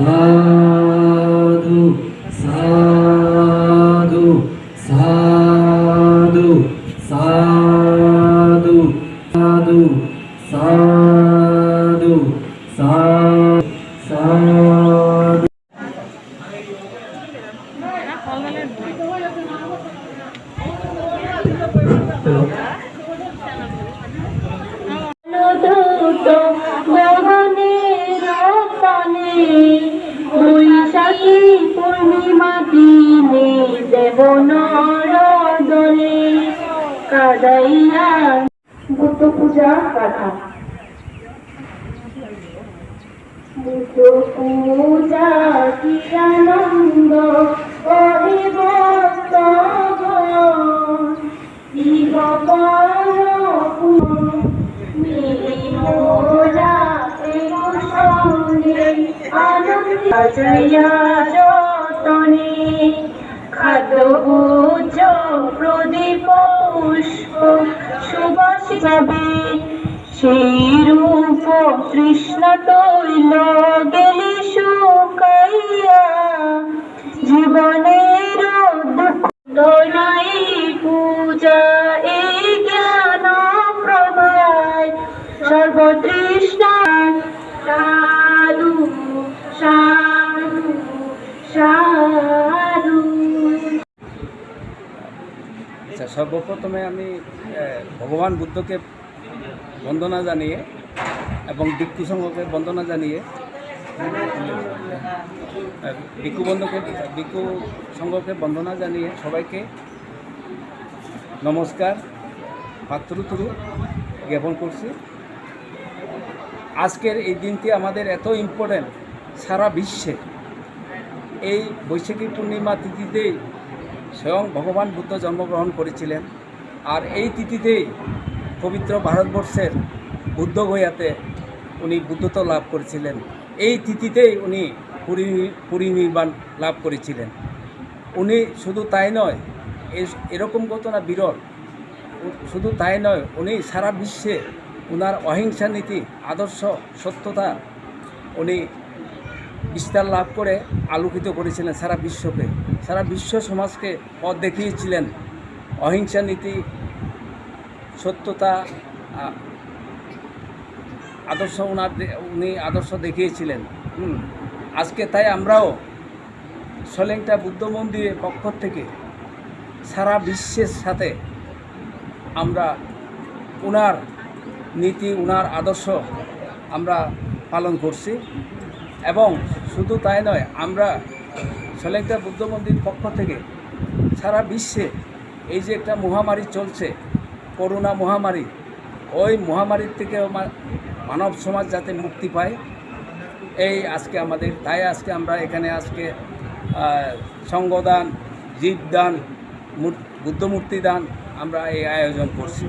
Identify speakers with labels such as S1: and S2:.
S1: সাধু সাধু সাধু সাধু সাধু সাধু সাধু।
S2: বৈশাখী পূর্ণিমা দিনে দেব নরদলে কাদাইয়া বুদ্ধ পূজার কথা। বুদ্ধ পূজা কি আনন্দ যতনে খাদ্য উচ্চ প্রদীপ পুষ্প সুবাসী যাবে সেই রূপ তৃষ্ণ তৈল গেলি শুকাইয়া জীবনের দুঃখ নাই পূজা এই জ্ঞান প্রভায় সর্বতৃষ্ণা সাধু সাধু সাধু।
S3: আচ্ছা, সর্বপ্রথমে আমি ভগবান বুদ্ধকে বন্দনা জানিয়ে এবং ভিক্ষু সংঘকে বন্দনা জানিয়ে ভিক্ষু সংঘকে বন্দনা জানিয়ে সবাইকে নমস্কার মাতৃতুরু জ্ঞাপন করছি। আজকের এই দিনটি আমাদের এত ইম্পর্ট্যান্ট, সারা বিশ্বে এই বৈশাখী পূর্ণিমা তিথিতেই স্বয়ং ভগবান বুদ্ধ জন্মগ্রহণ করেছিলেন। আর এই তিথিতেই পবিত্র ভারতবর্ষের বুদ্ধ গয়াতে উনি বুদ্ধত্ব লাভ করেছিলেন। এই তিথিতেই উনি পরিনির্বাণ লাভ করেছিলেন। উনি শুধু তাই নয়, এরকম ঘটনা বিরল। শুধু তাই নয়, উনি সারা বিশ্বে ওনার অহিংসা নীতি, আদর্শ, সত্যতা উনি বিস্তার লাভ করে আলোকিত করেছিলেন সারা বিশ্বকে, সারা বিশ্ব সমাজকে পথ দেখিয়েছিলেন। অহিংসা নীতি, সত্যতা, আদর্শ উনি আদর্শ দেখিয়েছিলেন। আজকে তাই আমরাও সলেংটা বুদ্ধ মন্দিরের পক্ষ থেকে সারা বিশ্বের সাথে আমরা ওনার নীতি, ওনার আদর্শ আমরা পালন করছি। এবং শুধু তাই নয়, আমরা সলেংটা বুদ্ধ মন্দির পক্ষ থেকে সারা বিশ্বে এই যে একটা মহামারী চলছে, করোনা মহামারী, ওই মহামারীর থেকে মানব সমাজ যাতে মুক্তি পায়, এই আজকে আমাদের তাই আজকে আমরা এখানে আজকে সঙ্গদান, জীবদান, বুদ্ধমূর্তি দান আমরা এই আয়োজন করছি।